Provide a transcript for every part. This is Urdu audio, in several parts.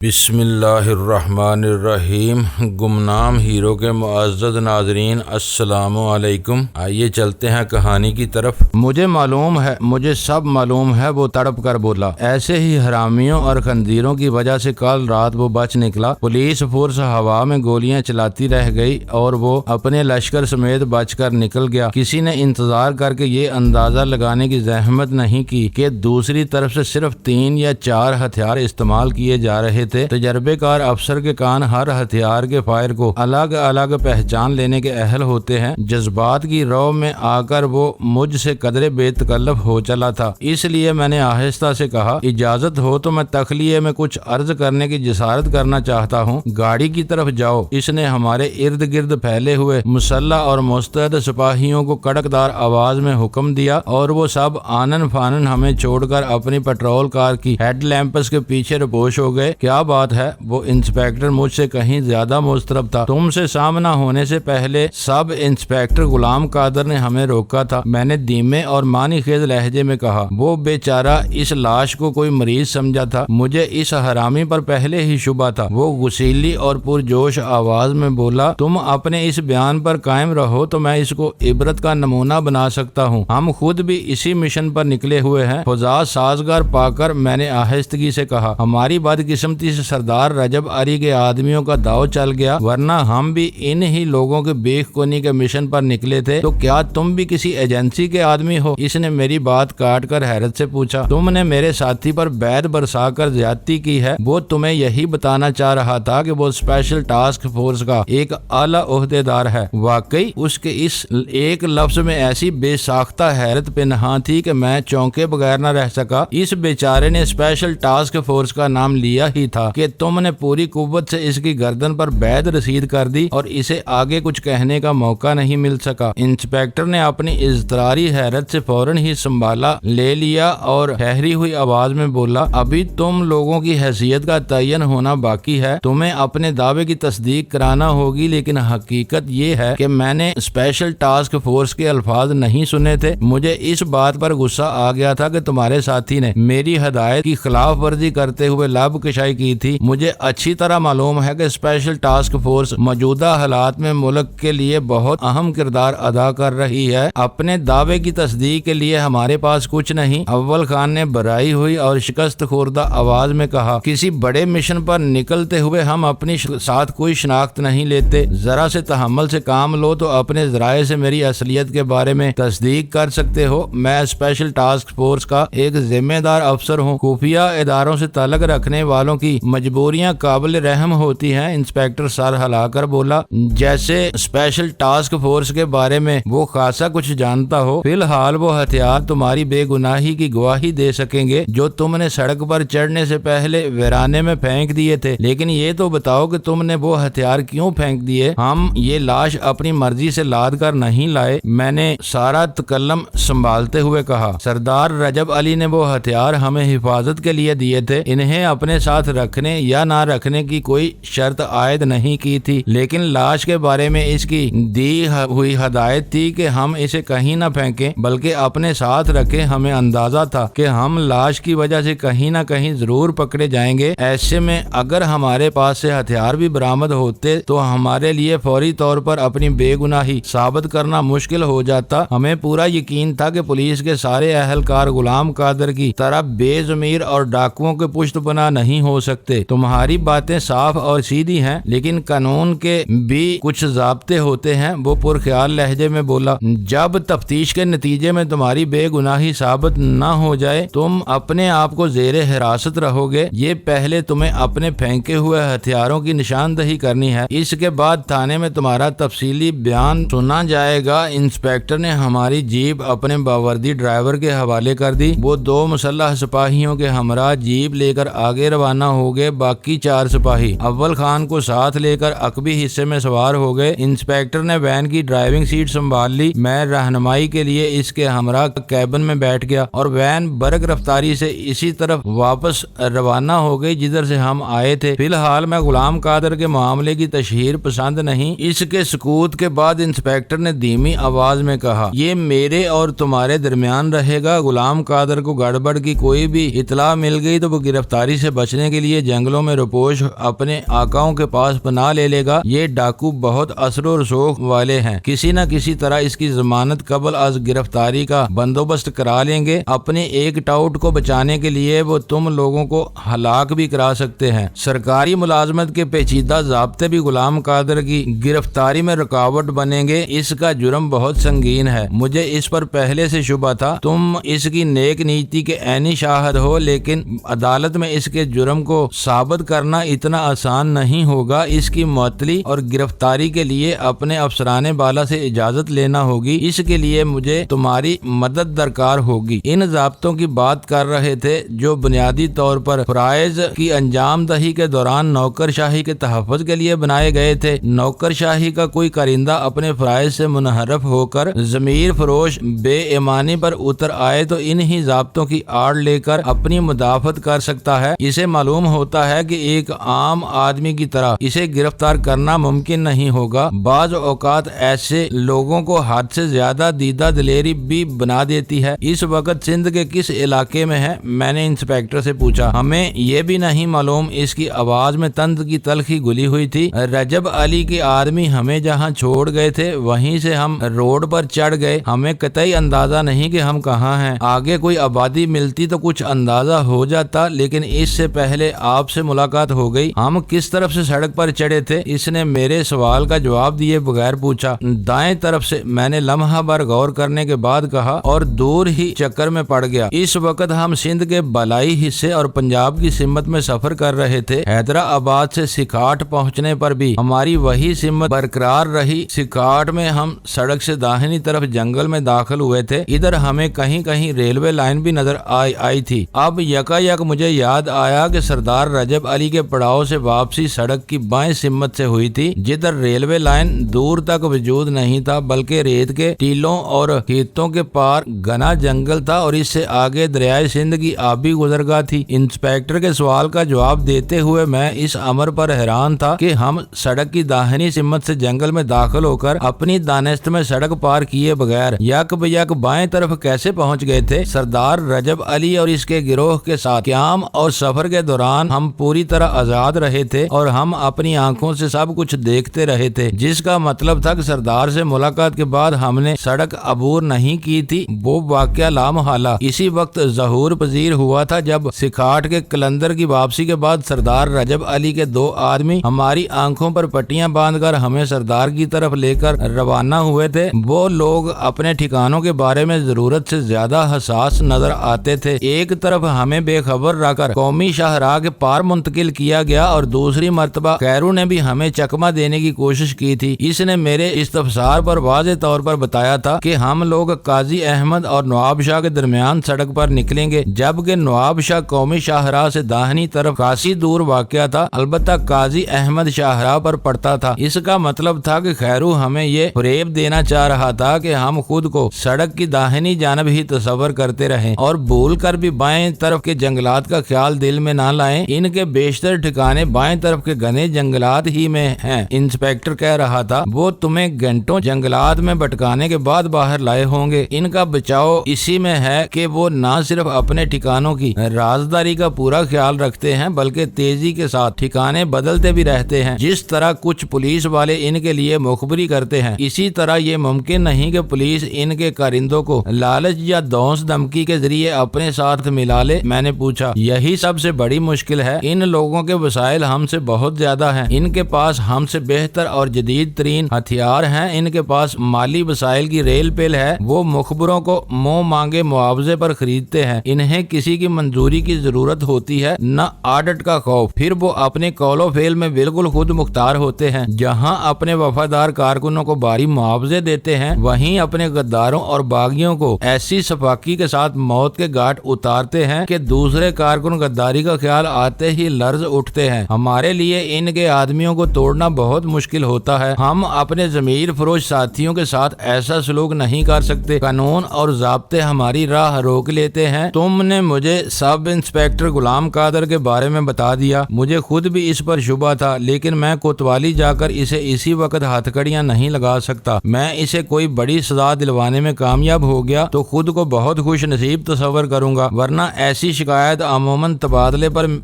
بسم اللہ الرحمن الرحیم۔ گمنام ہیرو کے معزز ناظرین السلام علیکم۔ آئیے چلتے ہیں کہانی کی طرف۔ مجھے سب معلوم ہے، وہ تڑپ کر بولا۔ ایسے ہی حرامیوں اور خنزیروں کی وجہ سے کل رات وہ بچ نکلا۔ پولیس فورس ہوا میں گولیاں چلاتی رہ گئی اور وہ اپنے لشکر سمیت بچ کر نکل گیا۔ کسی نے انتظار کر کے یہ اندازہ لگانے کی زحمت نہیں کی کہ دوسری طرف سے صرف 3 یا 4 ہتھیار استعمال کیے جا رہے تھے۔ تجربے کار افسر کے کان ہر ہتھیار کے فائر کو الگ الگ پہچان لینے کے اہل ہوتے ہیں۔ جذبات کی رو میں آ کر وہ مجھ سے قدرے بے تکلف ہو چلا تھا، اس لیے میں نے آہستہ سے کہا، اجازت ہو تو میں تخلیے میں کچھ عرض کرنے کی جسارت کرنا چاہتا ہوں۔ گاڑی کی طرف جاؤ۔ اس نے ہمارے ارد گرد پھیلے ہوئے مسلح اور مستعد سپاہیوں کو کڑکدار آواز میں حکم دیا اور وہ سب آنن فانن ہمیں چھوڑ کر اپنی پیٹرول کار کی ہیڈ لیمپس کے پیچھے رپوش ہو گئے۔ کیا بات ہے؟ وہ انسپیکٹر مجھ سے کہیں زیادہ مضطرب تھا۔ تم سے سامنا ہونے سے پہلے سب انسپیکٹر غلام قادر نے ہمیں روکا تھا، میں نے دھیمے اور معنی خیز لہجے میں کہا۔ وہ بیچارہ اس لاش کو کوئی مریض سمجھا تھا، مجھے اس حرامی پر پہلے ہی شبہ تھا۔ وہ غسیلی اور پرجوش آواز میں بولا، تم اپنے اس بیان پر قائم رہو تو میں اس کو عبرت کا نمونہ بنا سکتا ہوں۔ ہم خود بھی اسی مشن پر نکلے ہوئے ہیں۔ فضا سازگار پا کر میں نے آہستگی سے کہا، ہماری بدقسمتی سے سردار رجب علی کے آدمیوں کا داؤ چل گیا، ورنہ ہم بھی ان ہی لوگوں کے بیخ کنی کے مشن پر نکلے تھے۔ تو کیا تم بھی کسی ایجنسی کے آدمی ہو؟ اس نے میری بات کاٹ کر حیرت سے پوچھا۔ تم نے میرے ساتھی پر بیت برسا کر زیادتی کی ہے۔ وہ تمہیں یہی بتانا چاہ رہا تھا کہ وہ اسپیشل ٹاسک فورس کا ایک اعلی عہدے دار ہے۔ واقعی اس کے اس ایک لفظ میں ایسی بے ساختہ حیرت پنہاں تھی کہ میں چونکے بغیر نہ رہ سکا۔ اس بیچارے نے اسپیشل ٹاسک فورس کا نام لیا ہی تھا کہ تم نے پوری قوت سے اس کی گردن پر بیعت رسید کر دی اور اسے آگے کچھ کہنے کا موقع نہیں مل سکا۔ انسپیکٹر نے اپنی اضطراری حیرت سے فوراً ہی سنبھالا لے لیا اور ٹھہری ہوئی آواز میں بولا، ابھی تم لوگوں کی حیثیت کا تعین ہونا باقی ہے۔ تمہیں اپنے دعوے کی تصدیق کرانا ہوگی، لیکن حقیقت یہ ہے کہ میں نے اسپیشل ٹاسک فورس کے الفاظ نہیں سنے تھے۔ مجھے اس بات پر غصہ آ گیا تھا کہ تمہارے ساتھی نے میری ہدایت کی خلاف ورزی کرتے ہوئے لب کشائی کی تھی۔ مجھے اچھی طرح معلوم ہے کہ اسپیشل ٹاسک فورس موجودہ حالات میں ملک کے لیے بہت اہم کردار ادا کر رہی ہے۔ اپنے دعوے کی تصدیق کے لیے ہمارے پاس کچھ نہیں، اول خان نے بھرائی ہوئی اور شکست خوردہ آواز میں کہا، کسی بڑے مشن پر نکلتے ہوئے ہم اپنی ساتھ کوئی شناخت نہیں لیتے۔ ذرا سے تحمل سے کام لو تو اپنے ذرائع سے میری اصلیت کے بارے میں تصدیق کر سکتے ہو۔ میں اسپیشل ٹاسک فورس کا ایک ذمہ دار افسر ہوں۔ خفیہ اداروں سے تعلق رکھنے والوں کی مجبوریاں قابل رحم ہوتی ہیں۔ انسپیکٹر سر ہلا کر بولا، جیسے اسپیشل ٹاسک فورس کے بارے میں وہ خاصا کچھ جانتا ہو۔ فی الحال وہ ہتھیار تمہاری بے گناہی کی گواہی دے سکیں گے جو تم نے سڑک پر چڑھنے سے پہلے ویرانے میں پھینک دیے تھے، لیکن یہ تو بتاؤ کہ تم نے وہ ہتھیار کیوں پھینک دیے؟ ہم یہ لاش اپنی مرضی سے لاد کر نہیں لائے، میں نے سارا تکلم سنبھالتے ہوئے کہا۔ سردار رجب علی نے وہ ہتھیار ہمیں حفاظت کے لیے دیے تھے، انہیں اپنے ساتھ رکھنے یا نہ رکھنے کی کوئی شرط عائد نہیں کی تھی، لیکن لاش کے بارے میں اس کی دی ہوئی ہدایت تھی کہ ہم اسے کہیں نہ پھینکیں بلکہ اپنے ساتھ رکھیں۔ ہمیں اندازہ تھا کہ ہم لاش کی وجہ سے کہیں نہ کہیں ضرور پکڑے جائیں گے۔ ایسے میں اگر ہمارے پاس سے ہتھیار بھی برآمد ہوتے تو ہمارے لیے فوری طور پر اپنی بے گناہی ثابت کرنا مشکل ہو جاتا۔ ہمیں پورا یقین تھا کہ پولیس کے سارے اہلکار غلام قادر کی طرح بے ضمیر اور ڈاکوؤں کے پشت پناہ نہیں ہو سکتے۔ تمہاری باتیں صاف اور سیدھی ہیں، لیکن قانون کے بھی کچھ ضابطے ہوتے ہیں۔ وہ پرخیال لہجے میں بولا، جب تفتیش کے نتیجے میں تمہاری بے گناہی ثابت نہ ہو جائے تم اپنے آپ کو زیر حراست رہو گے۔ یہ پہلے تمہیں اپنے پھینکے ہوئے ہتھیاروں کی نشاندہی کرنی ہے، اس کے بعد تھانے میں تمہارا تفصیلی بیان سنا جائے گا۔ انسپیکٹر نے ہماری جیپ اپنے باوردی ڈرائیور کے حوالے کر دی۔ وہ 2 مسلح سپاہیوں کے ہمراہ جیپ لے کر آگے روانہ ہو گئے۔ باقی 4 سپاہی اول خان کو ساتھ لے کر عقبی حصے میں سوار ہو گئے۔ انسپیکٹر نے وین کی ڈرائیونگ سیٹ سنبھال لی۔ میں رہنمائی کے لیے اس کے ہمراہ کیبن میں بیٹھ گیا اور وین برق رفتاری سے اسی طرف واپس روانہ ہو گئی جدھر سے ہم آئے تھے۔ فی الحال میں غلام قادر کے معاملے کی تشہیر پسند نہیں۔ اس کے سکوت کے بعد انسپیکٹر نے دھیمی آواز میں کہا، یہ میرے اور تمہارے درمیان رہے گا۔ غلام قادر کو گڑبڑ کی کوئی بھی اطلاع مل گئی تو وہ گرفتاری سے بچنے کے لیے جنگلوں میں روپوش اپنے آقاؤں کے پاس پناہ لے لے گا۔ یہ ڈاکو بہت اثر و رسوخ والے ہیں، کسی نہ کسی طرح اس کی ضمانت قبل از گرفتاری کا بندوبست کرا لیں گے۔ اپنے ایک ٹاؤٹ کو بچانے کے لیے وہ تم لوگوں کو ہلاک بھی کرا سکتے ہیں۔ سرکاری ملازمت کے پیچیدہ ضابطے بھی غلام قادر کی گرفتاری میں رکاوٹ بنیں گے۔ اس کا جرم بہت سنگین ہے، مجھے اس پر پہلے سے شبہ تھا۔ تم اس کی نیک نیتی کے عینی شاہد ہو، لیکن عدالت میں اس کے جرم کو ثابت کرنا اتنا آسان نہیں ہوگا۔ اس کی معطلی اور گرفتاری کے لیے اپنے افسران بالا سے اجازت لینا ہوگی۔ اس کے لیے مجھے تمہاری مدد درکار ہوگی۔ ان ضابطوں کی بات کر رہے تھے جو بنیادی طور پر فرائض کی انجام دہی کے دوران نوکر شاہی کے تحفظ کے لیے بنائے گئے تھے۔ نوکر شاہی کا کوئی کرندہ اپنے فرائض سے منحرف ہو کر ضمیر فروش بے ایمانی پر اتر آئے تو انہی ضابطوں کی آڑ لے کر اپنی مدافعت کر سکتا ہے۔ اسے معلوم ہوتا ہے کہ ایک عام آدمی کی طرح اسے گرفتار کرنا ممکن نہیں ہوگا۔ بعض اوقات ایسے لوگوں کو حد سے زیادہ دیدہ دلیری بھی بنا دیتی ہے۔ اس وقت سندھ کے کس علاقے میں ہے؟ میں نے انسپیکٹر سے پوچھا۔ ہمیں یہ بھی نہیں معلوم، اس کی آواز میں طنز کی تلخی گلی ہوئی تھی۔ رجب علی کے آدمی ہمیں جہاں چھوڑ گئے تھے وہیں سے ہم روڈ پر چڑھ گئے۔ ہمیں قطعی اندازہ نہیں کہ ہم کہاں ہیں۔ آگے کوئی آبادی ملتی تو کچھ اندازہ ہو جاتا، لیکن اس سے پہلے آپ سے ملاقات ہو گئی۔ ہم کس طرف سے سڑک پر چڑھے تھے؟ اس نے میرے سوال کا جواب دیے بغیر پوچھا۔ دائیں طرف سے، میں نے لمحہ بھر غور کرنے کے بعد کہا، اور دور ہی چکر میں پڑ گیا۔ اس وقت ہم سندھ کے بالائی حصے اور پنجاب کی سمت میں سفر کر رہے تھے۔ حیدرآباد سے سکاٹ پہنچنے پر بھی ہماری وہی سمت برقرار رہی۔ سکاٹ میں ہم سڑک سے داہنی طرف جنگل میں داخل ہوئے تھے۔ ادھر ہمیں کہیں کہیں ریلوے لائن بھی نظر آئی تھی۔ اب یکا یک مجھے یاد آیا کہ سردار رجب علی کے پڑاؤ سے واپسی سڑک کی بائیں سمت سے ہوئی تھی، جدھر ریلوے لائن دور تک وجود نہیں تھا، بلکہ ریت کے ٹیلوں اور کھیتوں کے پار گھنا جنگل تھا، اور اس سے آگے دریائے سندھ کی آبی گزرگاہ تھی۔ انسپیکٹر کے سوال کا جواب دیتے ہوئے میں اس امر پر حیران تھا کہ ہم سڑک کی داہنی سمت سے جنگل میں داخل ہو کر اپنی دانست میں سڑک پار کیے بغیر یک بیک بائیں طرف کیسے پہنچ گئے تھے۔ سردار رجب علی اور اس کے گروہ کے ساتھ قیام اور سفر کے دوران ہم پوری طرح آزاد رہے تھے، اور ہم اپنی آنکھوں سے سب کچھ دیکھتے رہے تھے، جس کا مطلب تھا کہ سردار سے ملاقات کے بعد ہم نے سڑک عبور نہیں کی تھی۔ وہ واقعہ لامحالہ اسی وقت ظہور پذیر ہوا تھا جب سکاٹ کے قلندر کی واپسی کے بعد سردار رجب علی کے دو آدمی ہماری آنکھوں پر پٹیاں باندھ کر ہمیں سردار کی طرف لے کر روانہ ہوئے تھے۔ وہ لوگ اپنے ٹھکانوں کے بارے میں ضرورت سے زیادہ حساس نظر آتے تھے۔ ایک طرف ہمیں بے خبر رکھ کر قومی شاہراہ کے پار منتقل کیا گیا، اور دوسری مرتبہ خیرو نے بھی ہمیں چکمہ دینے کی کوشش کی تھی۔ اس نے میرے استفسار پر واضح طور پر بتایا تھا کہ ہم لوگ قاضی احمد اور نواب شاہ کے درمیان سڑک پر نکلیں گے، جبکہ نواب شاہ قومی شاہراہ سے داہنی طرف خاصی دور واقع تھا، البتہ قاضی احمد شاہراہ پر پڑتا تھا۔ اس کا مطلب تھا کہ خیرو ہمیں یہ فریب دینا چاہ رہا تھا کہ ہم خود کو سڑک کی داہنی جانب ہی تصور کرتے رہیں اور بھول کر بھی بائیں طرف کے جنگلات کا خیال دل میں نہ لائیں۔ ان کے بیشتر ٹھکانے بائیں طرف کے گھنے جنگلات ہی میں ہیں، انسپیکٹر کہہ رہا تھا۔ وہ تمہیں گھنٹوں جنگلات میں بھٹکانے کے بعد باہر لائے ہوں گے۔ ان کا بچاؤ اسی میں ہے کہ وہ نہ صرف اپنے ٹھکانوں کی رازداری کا پورا خیال رکھتے ہیں، بلکہ تیزی کے ساتھ ٹھکانے بدلتے بھی رہتے ہیں۔ جس طرح کچھ پولیس والے ان کے لیے مخبری کرتے ہیں، اسی طرح یہ ممکن نہیں کہ پولیس ان کے کارندوں کو لالچ یا دھونس دھمکی کے ذریعے اپنے ساتھ ملا لے۔ میں نے پوچھا، یہی سب سے بڑی مشکل ہے۔ ان لوگوں کے وسائل ہم سے بہت زیادہ ہیں، ان کے پاس ہم سے بہتر اور جدید ترین ہتھیار ہیں، ان کے پاس مالی وسائل کی ریل پیل ہے۔ وہ مخبروں کو منہ مانگے معاوضے پر خریدتے ہیں، انہیں کسی کی منظوری کی ضرورت ہوتی ہے، نہ آڈٹ کا خوف۔ پھر وہ اپنے قول و فعل میں بالکل خود مختار ہوتے ہیں۔ جہاں اپنے وفادار کارکنوں کو بھاری معاوضے دیتے ہیں، وہیں اپنے غداروں اور باغیوں کو ایسی سفاکی کے ساتھ موت کے گھاٹ اتارتے ہیں کہ دوسرے کارکن غداری کا خیال آتے ہی لرز اٹھتے ہیں۔ ہمارے لیے ان کے آدمیوں کو توڑنا بہت مشکل ہوتا ہے۔ ہم اپنے ضمیر فروش ساتھیوں کے ساتھ ایسا سلوک نہیں کر سکتے۔ قانون اور ضابطے ہماری راہ روک لیتے ہیں۔ تم نے مجھے سب انسپیکٹر غلام قادر کے بارے میں بتا دیا۔ مجھے خود بھی اس پر شبہ تھا، لیکن میں کوتوالی جا کر اسے اسی وقت ہتھ کڑیاں نہیں لگا سکتا۔ میں اسے کوئی بڑی سزا دلوانے میں کامیاب ہو گیا تو خود کو بہت خوش نصیب تصور کروں گا، ورنہ ایسی شکایت عموماً تبادلے پر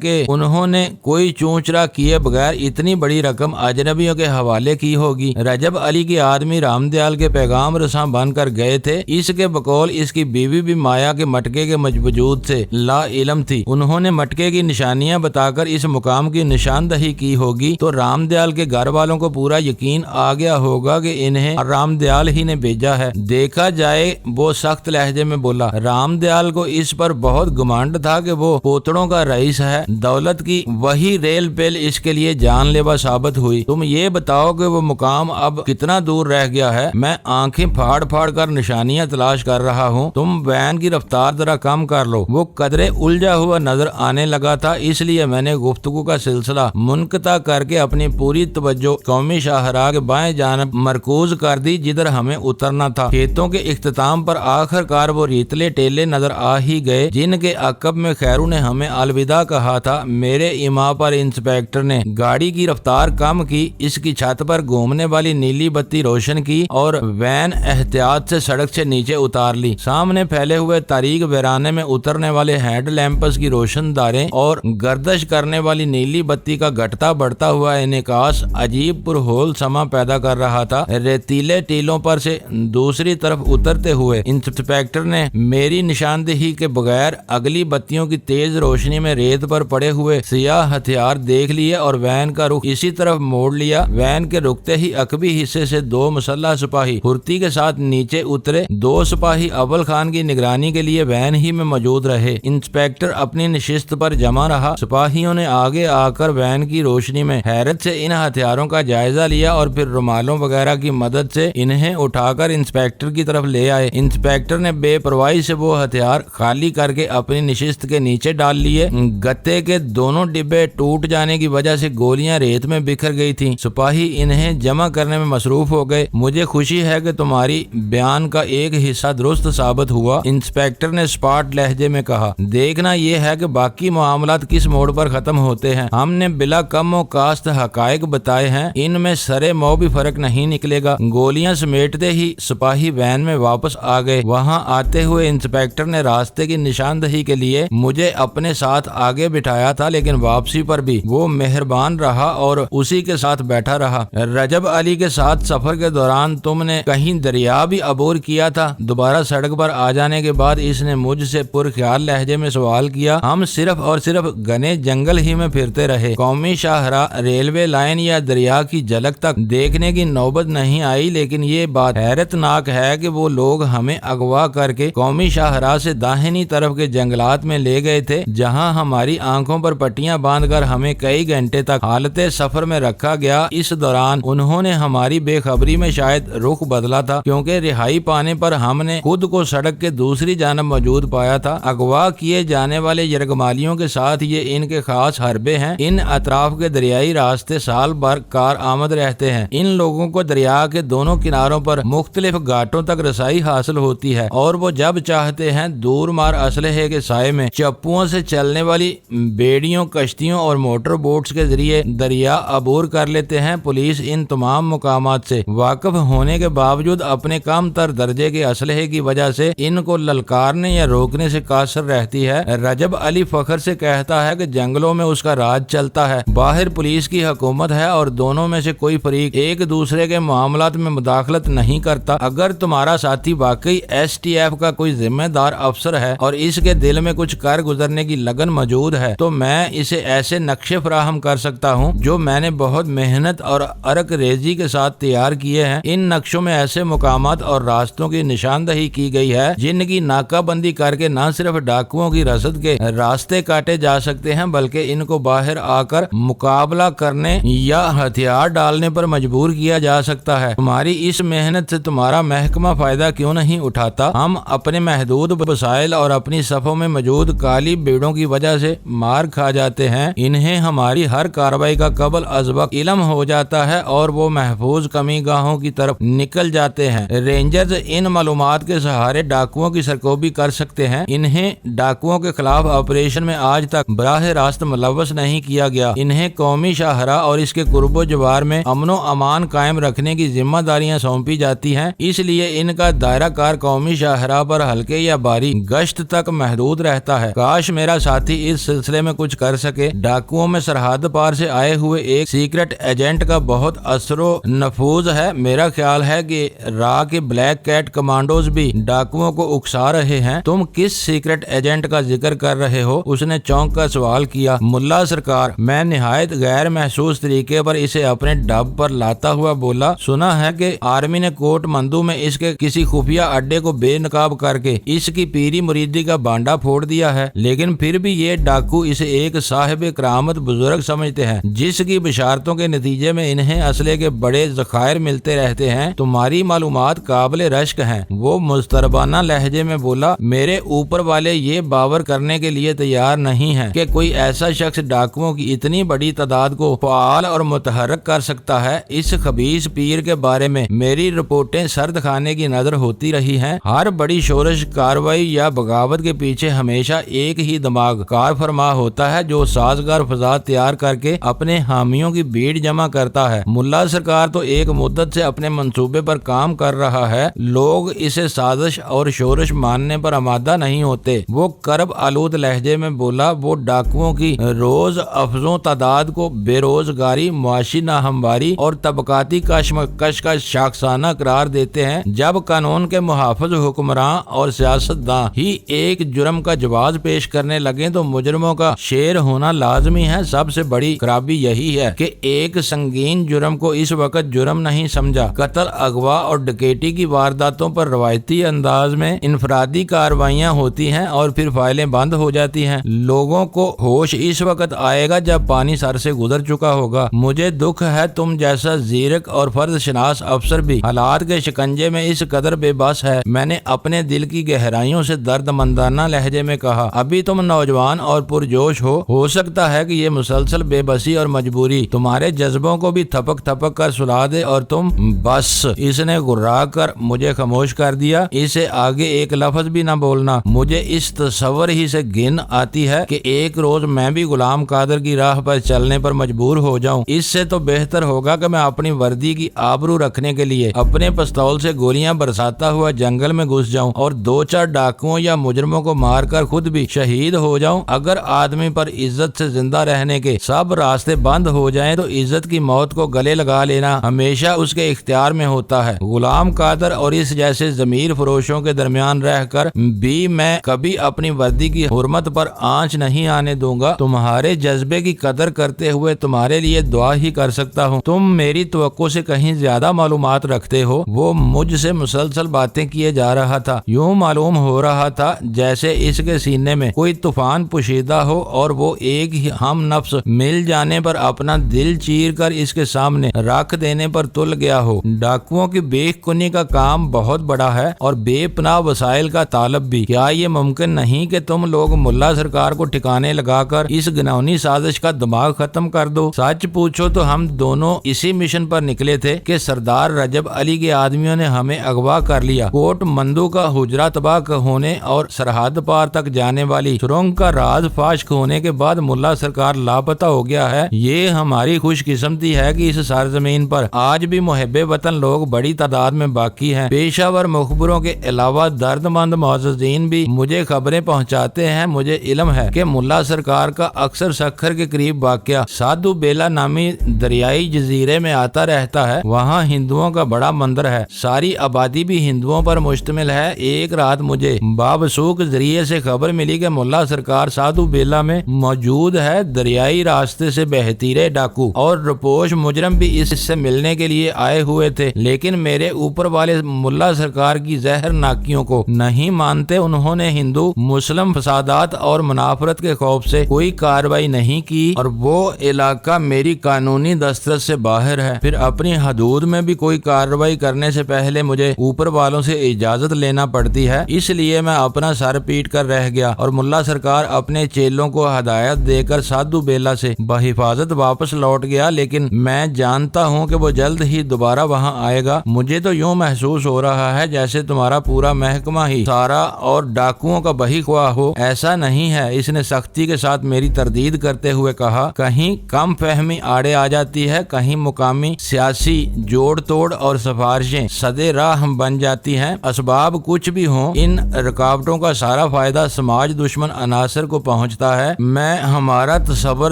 کہ انہوں نے کوئی چونچرا کیے بغیر اتنی بڑی رقم اجنبیوں کے حوالے کی ہوگی۔ رجب علی کے آدمی رام دیال کے پیغام رساں بن کر گئے تھے۔ اس کے بقول اس کی بیوی بھی مایا کے مٹکے کے وجود سے لا علم تھی۔ انہوں نے مٹکے کی نشانیاں بتا کر اس مقام کی نشاندہی کی ہوگی تو رام دیال کے گھر والوں کو پورا یقین آ گیا ہوگا کہ انہیں رام دیال ہی نے بھیجا ہے۔ دیکھا جائے، وہ سخت لہجے میں بولا۔ رام دیال کو اس پر بہت گمانڈ تھا کہ وہ پوتڑوں کا رئیس ہے۔ دولت کی وہی ریل پیل اس کے لیے جان لیوا ثابت ہوئی۔ تم یہ بتاؤ کہ وہ مقام اب کتنا دور رہ گیا ہے؟ میں آنکھیں پھاڑ پھاڑ کر نشانیاں تلاش کر رہا ہوں۔ تم وین کی رفتار ذرا کم کر لو۔ وہ قدرے الجھا ہوا نظر آنے لگا تھا، اس لیے میں نے گفتگو کا سلسلہ منقطع کر کے اپنی پوری توجہ قومی شاہراہ کے بائیں جانب مرکوز کر دی جدھر ہمیں اترنا تھا۔ کھیتوں کے اختتام پر آخر کار وہ ریتلے ٹیلے نظر آ ہی گئے جن کے عقب میں خیرو نے ہمیں الوداع کہا تھا۔ میرے ایما پر انسپیکٹر نے گاڑی کی رفتار کم کی، اس کی چھت پر گھومنے والی نیلی بتی روشن کی اور وین احتیاط سے سڑک سے نیچے اتار لی۔ سامنے پھیلے ہوئے تاریک ویرانے میں اترنے والے ہیڈ لیمپس کی روشن داریں اور گردش کرنے والی نیلی بتی کا گھٹتا بڑھتا ہوا انعکاس عجیب پرہول سما پیدا کر رہا تھا۔ ریتیلے ٹیلوں پر سے دوسری طرف اترتے ہوئے انسپیکٹر نے میری نشاندہی کے بغیر اگلی بتیوں کی تیز روشنی میں ریت پر پڑے ہوئے سیاہ ہتھیار دیکھ لیے اور وین کا رخ اسی طرف موڑ لیا۔ وین کے رکتے ہی عقبی حصے سے دو مسلح سپاہی پھرتی کے ساتھ نیچے اترے۔ دو سپاہی اول خان کی نگرانی کے لیے وین ہی میں موجود رہے۔ انسپیکٹر اپنی نشست پر جمع رہا۔ سپاہیوں نے آگے آ کر وین کی روشنی میں حیرت سے ان ہتھیاروں کا جائزہ لیا اور پھر رومالوں وغیرہ کی مدد سے انہیں اٹھا کر انسپیکٹر کی طرف لے آئے۔ انسپیکٹر نے بے پرواہی سے وہ ہتھیار خالی کر کے اپنی نشست کے نیچے ڈال لیے۔ گتے کے دونوں ڈبے ٹوٹ جانے کی وجہ سے گولیاں ریت میں بکھر گئی تھیں۔ سپاہی انہیں جمع کرنے میں مصروف ہو گئے۔ مجھے خوشی ہے کہ تمہاری بیان کا ایک حصہ درست ثابت ہوا، انسپیکٹر نے سپاٹ لہجے میں کہا۔ دیکھنا یہ ہے کہ باقی معاملات کس موڑ پر ختم ہوتے ہیں۔ ہم نے بلا کم و کاست حقائق بتائے ہیں، ان میں سرے مو بھی فرق نہیں نکلے گا۔ گولیاں سمیٹتے ہی سپاہی وین میں واپس آ گئے۔ وہاں آتے ہوئے انسپیکٹر نے راستے کی نشاندہی کے لیے مجھے اپنے ساتھ آگے بٹھایا تھا، لیکن واپسی پر بھی وہ مہربان رہا اور اسی کے ساتھ بیٹھا رہا۔ رجب علی کے ساتھ سفر کے دوران تم نے کہیں دریا بھی عبور کیا تھا؟ دوبارہ سڑک پر آ جانے کے بعد اس نے مجھ سے پرخیال لہجے میں سوال کیا۔ ہم صرف اور صرف گھنے جنگل ہی میں پھرتے رہے، قومی شاہراہ، ریلوے لائن یا دریا کی جھلک تک دیکھنے کی نوبت نہیں آئی، لیکن یہ بات حیرت ناک ہے کہ وہ لوگ ہمیں اغوا کر کے قومی شاہراہ سے داہنی طرف کے جنگلات میں لے گئے تھے، جہاں ہماری آنکھوں پر پٹیاں باندھ کر ہمیں کئی گھنٹے تک حالت سفر میں رکھا گیا۔ اس دوران انہوں نے ہماری بے خبری میں شاید رخ بدلا تھا، کیونکہ رہائی پانے پر ہم نے خود کو سڑک کے دوسری جانب موجود پایا تھا۔ اغوا کیے جانے والے یرغمالیوں کے ساتھ یہ ان کے خاص حربے ہیں۔ ان اطراف کے دریائی راستے سال بھر کار آمد رہتے ہیں۔ ان لوگوں کو دریا کے دونوں کناروں پر مختلف گھاٹوں تک رسائی حاصل ہوتی ہے اور وہ جب چاہتے ہیں دور مار اسلحے کے سائے میں چپوؤں سے چلنے والی بیڑیوں، کشتیوں اور موٹر بوٹس کے ذریعے دریا عبور کر لیتے ہیں۔ پولیس ان تمام مقامات سے واقف ہونے کے باوجود اپنے کم تر درجے کے اسلحے کی وجہ سے ان کو للکارنے یا روکنے سے قاصر رہتی ہے۔ رجب علی فخر سے کہتا ہے کہ جنگلوں میں اس کا راج چلتا ہے، باہر پولیس کی حکومت ہے اور دونوں میں سے کوئی فریق ایک دوسرے کے معاملات میں مداخلت نہیں کرتا۔ اگر تمہارا ساتھی واقعی ایس ٹی ایف کا کوئی ذمہ دار افسر ہے اور اس کے دل میں کچھ کر گزرنے کی لگن موجود ہے تو میں اسے ایسے نقشے فراہم کر سکتا ہوں جو میں نے بہت محنت اور عرق ریزی کے ساتھ تیار کیے ہیں۔ ان نقشوں میں ایسے مقامات اور راستوں کی نشاندہی کی گئی ہے جن کی ناکہ بندی کر کے نہ صرف ڈاکوؤں کی رسد کے راستے کاٹے جا سکتے ہیں بلکہ ان کو باہر آ کر مقابلہ کرنے یا ہتھیار ڈالنے پر مجبور کیا جا سکتا ہے۔ تمہاری اس محنت سے تمہارا محکمہ فائدہ کیوں نہیں اٹھاتا؟ ہم اپنے محدود وسائل اور اپنی صفوں میں موجود کالی بیڑوں کی وجہ سے مار کھا جاتے ہیں، انہیں ہماری ہر کارروائی کا قبل از وقت علم ہو جاتا ہے اور وہ محفوظ کمی گاہوں کی طرف نکل جاتے ہیں۔ رینجرز ان معلومات کے سہارے ڈاکوؤں کی سرکوبی کر سکتے ہیں۔ انہیں ڈاکوؤں کے خلاف آپریشن میں آج تک براہ راست ملوث نہیں کیا گیا۔ انہیں قومی شاہراہ اور اس کے قرب و جوار میں امن و امان قائم رکھنے کی ذمہ داریاں سونپی جاتی ہیں، اس لیے ان کا دائرہ کار قومی شاہراہ صحرا پر ہلکے یا بھاری گشت تک محدود رہتا ہے۔ کاش میرا ساتھی اس سلسلے میں کچھ کر سکے۔ ڈاکوؤں میں سرحد پار سے آئے ہوئے ایک سیکرٹ ایجنٹ کا بہت اثر و نفوذ ہے۔ میرا خیال ہے کہ را کے بلیک کیٹ کمانڈوز بھی ڈاکوؤں کو اکسا رہے ہیں۔ تم کس سیکرٹ ایجنٹ کا ذکر کر رہے ہو؟ اس نے چونک کر سوال کیا۔ ملا سرکار، میں نہایت غیر محسوس طریقے پر اسے اپنے ڈب پر لاتا ہوا بولا، سنا ہے کہ آرمی نے کوٹ مندو میں اس کے کسی خفیہ اڈے کو بے نقاب کر کے اس کی پیری مریدی کا بانڈا پھوڑ دیا ہے، لیکن پھر بھی یہ ڈاکو اسے ایک صاحب کرامت بزرگ سمجھتے ہیں جس کی بشارتوں کے نتیجے میں انہیں اسلحے کے بڑے ذخائر ملتے رہتے ہیں۔ تمہاری معلومات قابل رشک ہیں۔ وہ مضطربانہ لہجے میں بولا، میرے اوپر والے یہ باور کرنے کے لیے تیار نہیں ہیں کہ کوئی ایسا شخص ڈاکوؤں کی اتنی بڑی تعداد کو فعال اور متحرک کر سکتا ہے۔ اس خبیث پیر کے بارے میں میری رپورٹیں سرد خانے کی نظر ہوتی رہی ہیں۔ ہر بڑی شورش کاروائی یا بغاوت کے پیچھے ہمیشہ ایک ہی دماغ کار فرما ہوتا ہے جو سازگار فضا تیار کر کے اپنے حامیوں کی بھیڑ جمع کرتا ہے۔ ملا سرکار تو ایک مدت سے اپنے منصوبے پر کام کر رہا ہے، لوگ اسے سازش اور شورش ماننے پر آمادہ نہیں ہوتے۔ وہ کرب آلود لہجے میں بولا، وہ ڈاکوؤں کی روز افزوں تعداد کو بے روزگاری، معاشی ناہمواری اور طبقاتی کشمکش کا شاخسانہ قرار دیتے ہیں۔ جب قانون کے محافظ حکمراں اور سیاستداں ہی ایک جرم کا جواز پیش کرنے لگیں تو مجرموں کا شیر ہونا لازمی ہے۔ سب سے بڑی خرابی یہی ہے کہ ایک سنگین جرم کو اس وقت جرم نہیں سمجھا۔ قتل، اغوا اور ڈکیتی کی وارداتوں پر روایتی انداز میں انفرادی کارروائیاں ہوتی ہیں اور پھر فائلیں بند ہو جاتی ہیں۔ لوگوں کو ہوش اس وقت آئے گا جب پانی سر سے گزر چکا ہوگا۔ مجھے دکھ ہے تم جیسا زیرک اور فرد شناس افسر بھی حالات کے شکنجے میں اس قدر بے بس ہے۔ میں نے اپنے دل کی گہرائیوں سے درد مندانہ لہجے میں کہا، ابھی تم نوجوان اور پرجوش ہو سکتا ہے کہ یہ مسلسل بے بسی اور مجبوری تمہارے جذبوں کو بھی تھپک تھپک کر سلا دے اور تم بس۔ اس نے گرا کر مجھے خاموش کر دیا۔ اسے آگے ایک لفظ بھی نہ بولنا۔ مجھے اس تصور ہی سے گھن آتی ہے کہ ایک روز میں بھی غلام قادر کی راہ پر چلنے پر مجبور ہو جاؤں۔ اس سے تو بہتر ہوگا کہ میں اپنی وردی کی آبرو رکھنے کے لیے اپنے پستول سے گولیاں برساتا ہوا جنگل میں گھس جاؤں اور 2-4 ڈاکوؤں یا مجرموں کو مار کر خود بھی شہید ہو جاؤں۔ اگر آدمی پر عزت سے زندہ رہنے کے سب راستے بند ہو جائیں تو عزت کی موت کو گلے لگا لینا ہمیشہ اس کے اختیار میں ہوتا ہے۔ غلام قادر اور اس جیسے ضمیر فروشوں کے درمیان رہ کر بھی میں کبھی اپنی وردی کی حرمت پر آنچ نہیں آنے دوں گا۔ تمہارے جذبے کی قدر کرتے ہوئے تمہارے لیے دعا ہی کر سکتا ہوں۔ تم میری توقع سے کہیں زیادہ معلومات رکھتے ہو۔ وہ مجھ سے مسلسل باتیں کیے جا رہا تھا۔ یوں معلوم ہو رہا تھا جیسے اس کے سینے میں کوئی طوفان پوشیدہ ہو اور وہ ایک ہی ہم نفس مل جانے پر اپنا دل چیر کر اس کے سامنے رکھ دینے پر تل گیا ہو۔ ڈاکوؤں کی بیخ کنی کا کام بہت بڑا ہے اور بے پناہ وسائل کا طالب بھی۔ کیا یہ ممکن نہیں کہ تم لوگ ملا سرکار کو ٹھکانے لگا کر اس گناونی سازش کا دماغ ختم کر دو؟ سچ پوچھو تو ہم دونوں اسی مشن پر نکلے تھے کہ سردار رجب علی کے آدمیوں نے ہمیں اغوا کر لیا۔ کوٹ مندو کا حجرہ تباہ ہونے اور سرحد پار تک جانے والی سرنگ کا راز فاش ہونے کے بعد ملا سرکار لاپتہ ہو گیا ہے۔ یہ ہماری خوش قسمتی ہے کہ اس سرزمین پر آج بھی محب وطن لوگ بڑی تعداد میں باقی ہیں۔ پیشہ ور مخبروں کے علاوہ درد مند معززین بھی مجھے خبریں پہنچاتے ہیں۔ مجھے علم ہے کہ ملا سرکار کا اکثر سکھر کے قریب واقع سادھو بیلا نامی دریائی جزیرے میں آتا رہتا ہے۔ وہاں ہندوؤں کا بڑا مندر ہے، ساری آبادی بھی ہندوؤں پر مشتمل ہے۔ ایک رات مجھے بابسوک ذریعے سے خبر ملی کہ ملا سرکار سادھو بیلا میں موجود ہے۔ دریائی راستے سے بہتیرے ڈاکو اور رپوش مجرم بھی اس سے ملنے کے لیے آئے ہوئے تھے، لیکن میرے اوپر والے ملا سرکار کی زہر ناکیوں کو نہیں مانتے۔ انہوں نے ہندو مسلم فسادات اور منافرت کے خوف سے کوئی کارروائی نہیں کی اور وہ علاقہ میری قانونی دسترس سے باہر ہے۔ پھر اپنی حدود میں بھی کوئی کارروائی کرنے سے پہلے مجھے اوپر والوں سے اجازت لینا پڑتی ہے۔ اس لیے میں اپنا سر پیٹ کر رہ گیا اور ملا سرکار اپنے چیلوں کو ہدایت دے کر سادھو بیلا سے بحفاظت واپس لوٹ گیا، لیکن میں جانتا ہوں کہ وہ جلد ہی دوبارہ وہاں آئے گا۔ مجھے تو یوں محسوس ہو رہا ہے جیسے تمہارا پورا محکمہ ہی سارا اور ڈاکوؤں کا بہی خواہ ہو۔ ایسا نہیں ہے، اس نے سختی کے ساتھ میری تردید کرتے ہوئے کہا۔ کہیں کم فہمی آڑے آ جاتی ہے، کہیں مقامی سیاسی جوڑ توڑ اور سفارشیں سدے راہ بن جاتی ہیں۔ اسباب اسباب کچھ بھی ہوں، ان رکاوٹوں کا سارا فائدہ سماج دشمن عناصر کو پہنچتا ہے۔ میں ہمارا تصور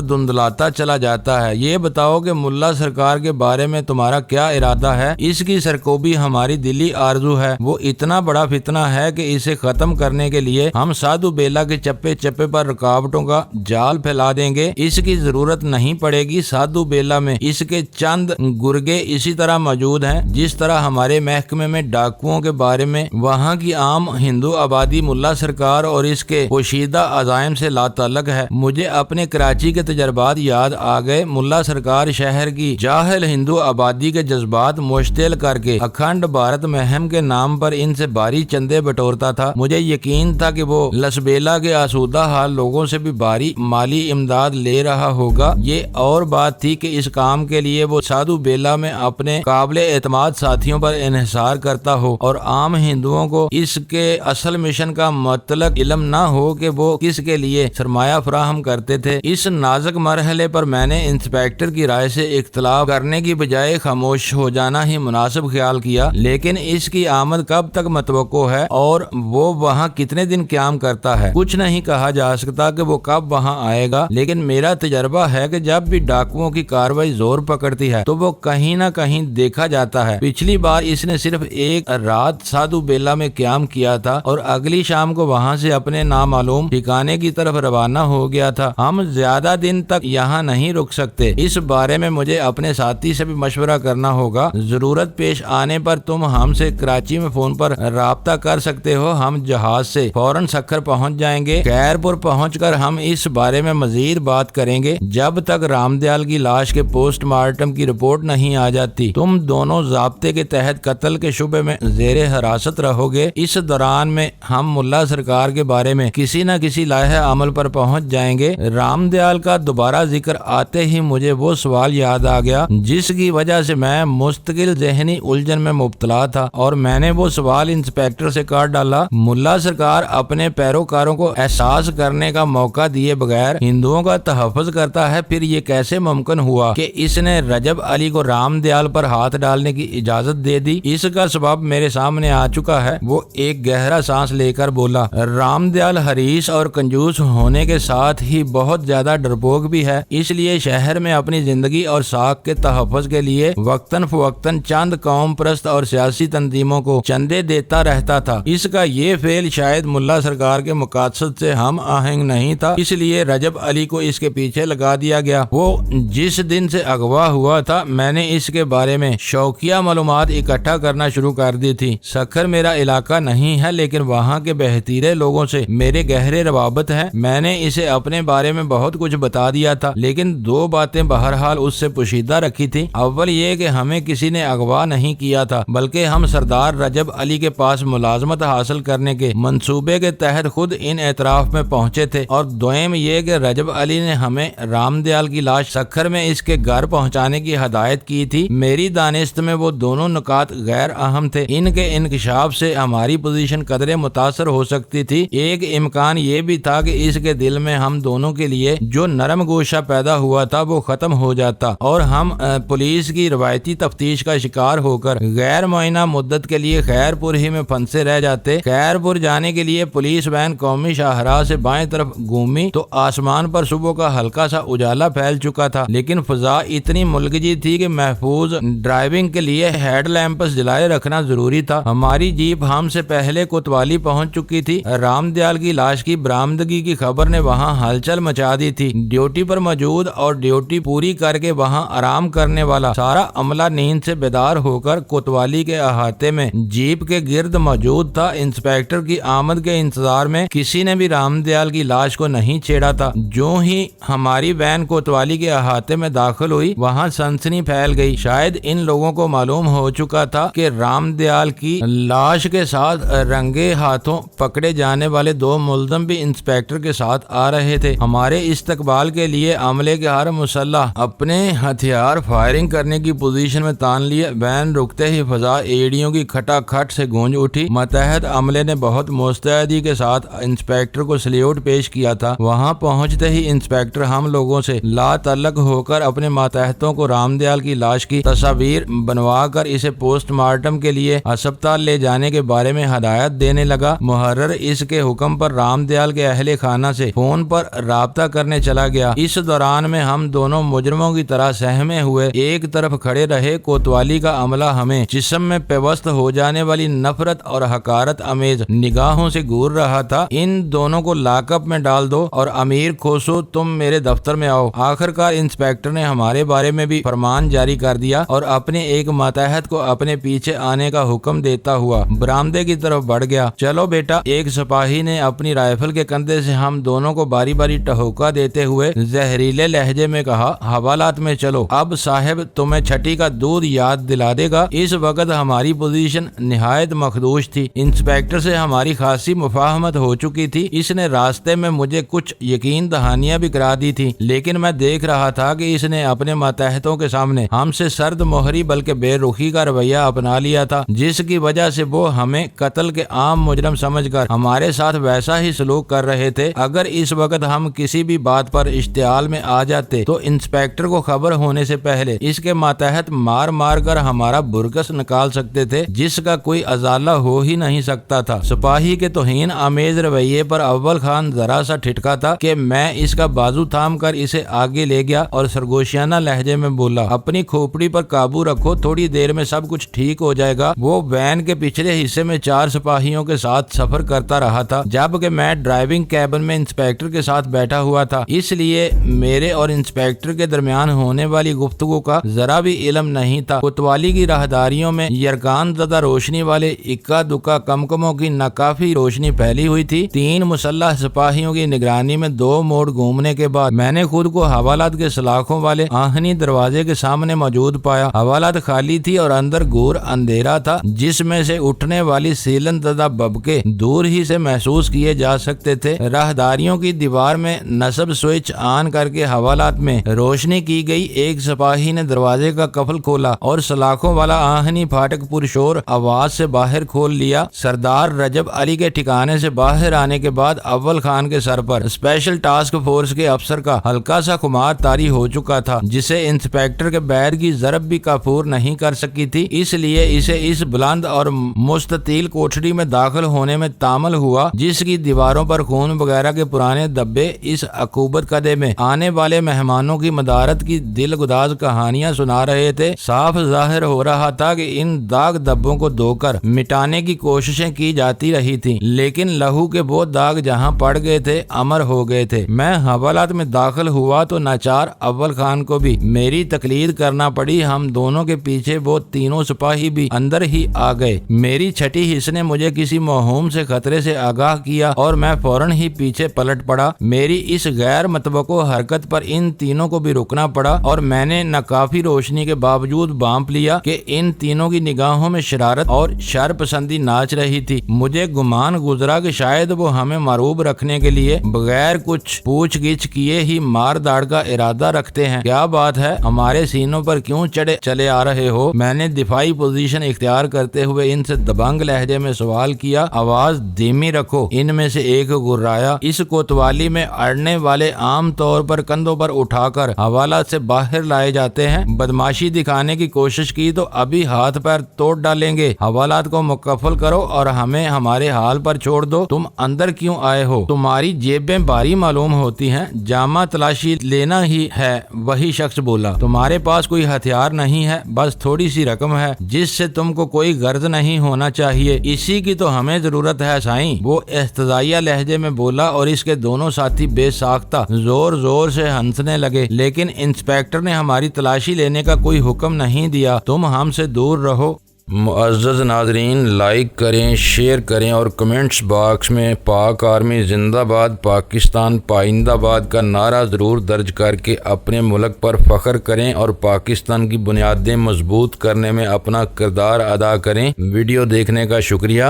دھندلاتا چلا جاتا ہے۔ یہ بتاؤ کہ ملا سرکار کے بارے میں تمہارا کیا ارادہ ہے؟ اس کی سرکوبی ہماری دلی آرزو ہے۔ وہ اتنا بڑا فتنہ ہے کہ اسے ختم کرنے کے لیے ہم سادھو بیلا کے چپے چپے پر رکاوٹوں کا جال پھیلا دیں گے۔ اس کی ضرورت نہیں پڑے گی۔ سادھو بیلا میں اس کے چند گرگے اسی طرح موجود ہیں جس طرح ہمارے محکمے میں ڈاکوؤں کے بارے میں وہاں کی عام ہندو آبادی ملا سرکار اور اس کے پوشیدہ عزائم سے لا تعلق ہے۔ مجھے اپنے کراچی کے تجربات یاد آ گئے۔ ملا سرکار شہر کی جاہل ہندو آبادی کے جذبات مشتعل کر کے اکھنڈ بھارت مہم کے نام پر ان سے بھاری چندے بٹورتا تھا۔ مجھے یقین تھا کہ وہ لسبیلا کے آسودہ حال لوگوں سے بھی بھاری مالی امداد لے رہا ہوگا۔ یہ اور بات تھی کہ اس کام کے لیے وہ سادھو بیلا میں اپنے قابل اعتماد ساتھیوں پر انحصار کرتا ہو اور عام ہندوؤں کو اس کے اصل مشن کا مطلق علم نہ ہو کہ وہ کس کے لیے سرمایہ فراہم کرتے تھے۔ اس نازک مرحلے پر میں نے انسپیکٹر کی رائے سے اختلاف کرنے کی بجائے خاموش ہو جانا ہی مناسب خیال کیا۔ لیکن اس کی آمد کب تک متوقع ہے اور وہ وہاں کتنے دن قیام کرتا ہے؟ کچھ نہیں کہا جا سکتا کہ وہ کب وہاں آئے گا، لیکن میرا تجربہ ہے کہ جب بھی ڈاکوؤں کی کارروائی زور پکڑتی ہے تو وہ کہیں نہ کہیں دیکھا جاتا ہے۔ پچھلی بار اس نے صرف ایک رات سادھو بیلا میں قیام کیا تھا اور اگلی شام کو وہاں سے اپنے نامعلوم ٹھکانے کی طرف روانہ ہو گیا تھا۔ ہم زیادہ دن تک یہاں نہیں رک سکتے۔ اس بارے میں مجھے اپنے ساتھی سے بھی مشورہ کرنا ہوگا۔ ضرورت پیش آنے پر تم ہم سے کراچی میں فون پر رابطہ کر سکتے ہو۔ ہم جہاز سے فوراً سکھر پہنچ جائیں گے۔ خیرپور پہنچ کر ہم اس بارے میں مزید بات کریں گے۔ جب تک رام دیال کی لاش کے پوسٹ مارٹم کی رپورٹ نہیں آ جاتی تم دونوں ضابطے کے تحت قتل کے شبے میں زیر حراست رہو گے۔ اس دوران میں ہم ملا سرکار کے بارے میں کسی نہ کسی لائحہ عمل پر پہنچ جائیں گے۔ رام دیال کا دوبارہ ذکر آتے ہی مجھے وہ سوال یاد آ گیا جس کی وجہ سے میں مستقل ذہنی الجھن میں مبتلا تھا، اور میں نے وہ سوال انسپیکٹر سے کر ڈالا۔ ملا سرکار اپنے پیروکاروں کو احساس کرنے کا موقع دیے بغیر ہندوؤں کا تحفظ کرتا ہے، پھر یہ کیسے ممکن ہوا کہ اس نے رجب علی کو رام دیال پر ہاتھ ڈالنے کی اجازت دے دی؟ اس کا سبب میرے سامنے آ چکا ہے۔ وہ ایک گہرا سانس لے کر بولا، رام دیال حریص اور کنجوس ہونے کے ساتھ ہی بہت زیادہ ڈرپوک بھی ہے، اس لیے شہر میں اپنی زندگی اور ساکھ کے تحفظ کے لیے وقتاً فوقتاً چند قوم پرست اور سیاسی تنظیموں کو چندے دیتا رہتا تھا۔ اس کا یہ فعل شاید ملا سرکار کے مقاصد سے ہم آہنگ نہیں تھا، اس لیے رجب علی کو اس کے پیچھے لگا دیا گیا۔ وہ جس دن سے اغوا ہوا تھا میں نے اس کے بارے میں شوقیہ معلومات اکٹھا کرنا شروع کر دی تھی۔ سکھر میرا علاقہ نہیں ہے، لیکن وہاں کے بہتیرے لوگوں سے میرے گہرے روابط ہیں۔ میں نے اسے اپنے بارے میں بہت کچھ بتا دیا تھا، لیکن دو باتیں بہرحال اس سے پوشیدہ رکھی تھی۔ اول یہ کہ ہمیں کسی نے اغوا نہیں کیا تھا، بلکہ ہم سردار رجب علی کے پاس ملازمت حاصل کرنے کے منصوبے کے تحت خود ان اعتراف میں پہنچے تھے، اور دویم یہ کہ رجب علی نے ہمیں رام دیال کی لاش سکھر میں اس کے گھر پہنچانے کی ہدایت کی تھی۔ میری دانست میں وہ دونوں نکات غیر اہم تھے۔ ان کے انکشاف سے ہماری پوزیشن قدرے متاثر ہو سکتی تھی۔ ایک امکان یہ بھی تھا کہ اس کے دل میں ہم دونوں کے لیے جو نرم گوشہ پیدا ہوا تھا وہ ختم ہو جاتا اور ہم پولیس کی روایتی تفتیش کا شکار ہو کر غیر معینہ مدت کے لیے خیرپور ہی میں پھنسے رہ جاتے۔ خیرپور جانے کے لیے پولیس وین قومی شاہراہ سے بائیں طرف گھومی تو آسمان پر صبح کا ہلکا سا اجالا پھیل چکا تھا، لیکن فضا اتنی ملگجی تھی کہ محفوظ ڈرائیونگ کے لیے ہیڈ لیمپس جلائے رکھنا ضروری تھا۔ ہماری جیپ ہم سے پہلے کوتوالی پہنچ چکی تھی۔ رام دیال کی لاش کی برآمدگی کی خبر نے وہاں ہلچل مچا دی تھی۔ ڈیوٹی پر موجود اور ڈیوٹی پوری کر کے وہاں آرام کرنے والا سارا عملہ نیند سے بیدار ہو کر کوتوالی کے احاطے میں جیپ کے گرد موجود تھا۔ انسپیکٹر کی آمد کے انتظار میں کسی نے بھی رام دیال کی لاش کو نہیں چھیڑا تھا۔ جو ہی ہماری وین کوتوالی کے احاطے میں داخل ہوئی وہاں سنسنی پھیل گئی۔ شاید ان لوگوں کو معلوم ہو چکا تھا کہ رام دیال کی لاش کے ساتھ رنگے ہاتھوں پکڑے جانے والے دو ملزم بھی انسپیکٹر کے ساتھ آ رہے تھے۔ ہمارے استقبال کے لیے عملے کے ہر مسلح اپنے ہتھیار فائرنگ کرنے کی پوزیشن میں تان لیے۔ وین رکتے ہی فضا ایڑیوں کی کھٹا کھٹ سے گونج اٹھی۔ ماتحت عملے نے بہت مستعدی کے ساتھ انسپیکٹر کو سلیوٹ پیش کیا تھا۔ وہاں پہنچتے ہی انسپیکٹر ہم لوگوں سے لا تعلق ہو کر اپنے ماتحتوں کو رام دیال کی لاش کی تصاویر بنوا کر اسے پوسٹ مارٹم کے لیے ہسپتال لے جانے ٹھکانے کے بارے میں ہدایت دینے لگا۔ محرر اس کے حکم پر رام دیال کے اہل خانہ سے فون پر رابطہ کرنے چلا گیا۔ اس دوران میں ہم دونوں مجرموں کی طرح سہمے ہوئے ایک طرف کھڑے رہے۔ کوتوالی کا عملہ ہمیں جسم میں پیوست ہو جانے والی نفرت اور حقارت امیز نگاہوں سے گور رہا تھا۔ ان دونوں کو لاک اپ میں ڈال دو اور امیر کھوسو تم میرے دفتر میں آؤ۔ آخر کار انسپیکٹر نے ہمارے بارے میں بھی فرمان جاری کر دیا اور اپنے ایک ماتحت کو اپنے پیچھے آنے کا حکم دیتا ہوا برآمدے کی طرف بڑھ گیا۔ چلو بیٹا، ایک سپاہی نے اپنی رائفل کے کندھے سے ہم دونوں کو باری باری ٹہوکا دیتے ہوئے زہریلے لہجے میں کہا، حوالات میں چلو۔ اب صاحب تمہیں چھٹی کا دودھ یاد دلا دے گا۔ اس وقت ہماری پوزیشن نہایت مخدوش تھی۔ انسپیکٹر سے ہماری خاصی مفاہمت ہو چکی تھی۔ اس نے راستے میں مجھے کچھ یقین دہانیاں بھی کرا دی تھی، لیکن میں دیکھ رہا تھا کہ اس نے اپنے ماتحتوں کے سامنے ہم سے سرد مہری بلکہ بے رخی کا رویہ اپنا لیا تھا، جس کی وجہ سے وہ ہمیں قتل کے عام مجرم سمجھ کر ہمارے ساتھ ویسا ہی سلوک کر رہے تھے۔ اگر اس وقت ہم کسی بھی بات پر اشتعال میں آ جاتے تو انسپیکٹر کو خبر ہونے سے پہلے اس کے ماتحت مار مار کر ہمارا برکس نکال سکتے تھے، جس کا کوئی ازالہ ہو ہی نہیں سکتا تھا۔ سپاہی کے توہین آمیز رویے پر اول خان ذرا سا ٹھٹکا تھا کہ میں اس کا بازو تھام کر اسے آگے لے گیا اور سرگوشیانہ لہجے میں بولا، اپنی کھوپڑی پر قابو رکھو، تھوڑی دیر میں سب کچھ ٹھیک ہو جائے گا۔ وہ وین کے پچھلے حصے میں 4 سپاہیوں کے ساتھ سفر کرتا رہا تھا، جبکہ میں ڈرائیونگ کیبن میں انسپیکٹر کے ساتھ بیٹھا ہوا تھا، اس لیے میرے اور انسپیکٹر کے درمیان ہونے والی گفتگو کا ذرا بھی علم نہیں تھا۔ کوتوالی کی راہداریوں میں یرکان زدہ روشنی والے اکا دکا کمکموں کی ناکافی روشنی پھیلی ہوئی تھی۔ 3 مسلح سپاہیوں کی نگرانی میں 2 موڑ گھومنے کے بعد میں نے خود کو حوالات کے سلاخوں والے آہنی دروازے کے سامنے موجود پایا۔ حوالات خالی تھی اور اندر گور اندھیرا تھا، جس میں سے اٹھنے والی سیلن زدہ ببکے دور ہی سے محسوس کیے جا سکتے تھے۔ راہداریوں کی دیوار میں نصب سوئچ آن کر کے حوالات میں روشنی کی گئی۔ ایک سپاہی نے دروازے کا قفل کھولا اور سلاخوں والا آہنی پھاٹک پرشور آواز سے باہر کھول لیا۔ سردار رجب علی کے ٹھکانے سے باہر آنے کے بعد اول خان کے سر پر اسپیشل ٹاسک فورس کے افسر کا ہلکا سا خمار طاری ہو چکا تھا، جسے انسپیکٹر کے بیر کی ضرب بھی کافور نہیں کر سکی تھی، اس لیے اسے اس بلند اور مستطیل کوٹھڑی میں داخل ہونے میں تامل ہوا، جس کی دیواروں پر خون وغیرہ کے پرانے دبے اس عقوبت کدے میں آنے والے مہمانوں کی مدارت کی دل گداز کہانیاں سنا رہے تھے۔ صاف ظاہر ہو رہا تھا کہ ان داغ دبوں کو دھو کر مٹانے کی کوششیں کی جاتی رہی تھی، لیکن لہو کے وہ داغ جہاں پڑ گئے تھے امر ہو گئے تھے۔ میں حوالات میں داخل ہوا تو ناچار اول خان کو بھی میری تقلید کرنا پڑی۔ ہم دونوں کے پیچھے وہ تینوں سپاہی بھی اندر ہی آ گئے۔ میری چھٹی حص نے مجھے کسی موہوم سے خطرے سے آگاہ کیا اور میں فوراً ہی پیچھے پلٹ پڑا۔ میری اس غیر متوقع حرکت پر ان تینوں کو بھی رکنا پڑا اور میں نے ناکافی روشنی کے باوجود بانپ لیا کہ ان تینوں کی نگاہوں میں شرارت اور شر پسندی ناچ رہی تھی۔ مجھے گمان گزرا کہ شاید وہ ہمیں معروب رکھنے کے لیے بغیر کچھ پوچھ گچھ کیے ہی مار داڑ کا ارادہ رکھتے ہیں۔ کیا بات ہے، ہمارے سینوں پر کیوں چلے آ رہے ہو؟ میں نے دفاعی پوزیشن اختیار کرتے ہوئے ان سے دبنگ لہجے میں سوال کیا۔ آواز دھیمی رکھو، ان میں سے ایک گرایا۔ اس کوتوالی میں اڑنے والے عام طور پر کندھوں پر اٹھا کر حوالات سے باہر لائے جاتے ہیں۔ بدماشی دکھانے کی کوشش کی تو ابھی ہاتھ پیر توڑ ڈالیں گے۔ حوالات کو مکفل کرو اور ہمیں ہمارے حال پر چھوڑ دو۔ تم اندر کیوں آئے ہو؟ تمہاری جیبیں بھاری معلوم ہوتی ہیں، جامع تلاشی لینا ہی ہے، وہی شخص بولا۔ تمہارے پاس کوئی ہتھیار نہیں ہے، بس تھوڑی سی رقم ہے جس سے تم کو کوئی غرض نہیں ہونا چاہیے، اسی کی تو ہمیں ضرورت ہے سائیں، وہ احتجاجیہ لہجے میں بولا اور اس کے دونوں ساتھی بے ساختہ زور زور سے ہنسنے لگے۔ لیکن انسپیکٹر نے ہماری تلاشی لینے کا کوئی حکم نہیں دیا، تم ہم سے دور رہو۔ معزز ناظرین، لائک کریں، شیئر کریں اور کمنٹس باکس میں پاک آرمی زندہ باد، پاکستان پائندہ باد کا نعرہ ضرور درج کر کے اپنے ملک پر فخر کریں اور پاکستان کی بنیادیں مضبوط کرنے میں اپنا کردار ادا کریں۔ ویڈیو دیکھنے کا شکریہ۔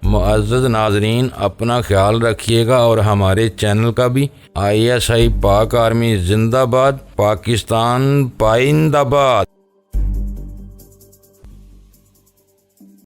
معزز ناظرین، اپنا خیال رکھیے گا اور ہمارے چینل کا بھی۔ ISI پاک آرمی زندہ باد، پاکستان پائندہ باد۔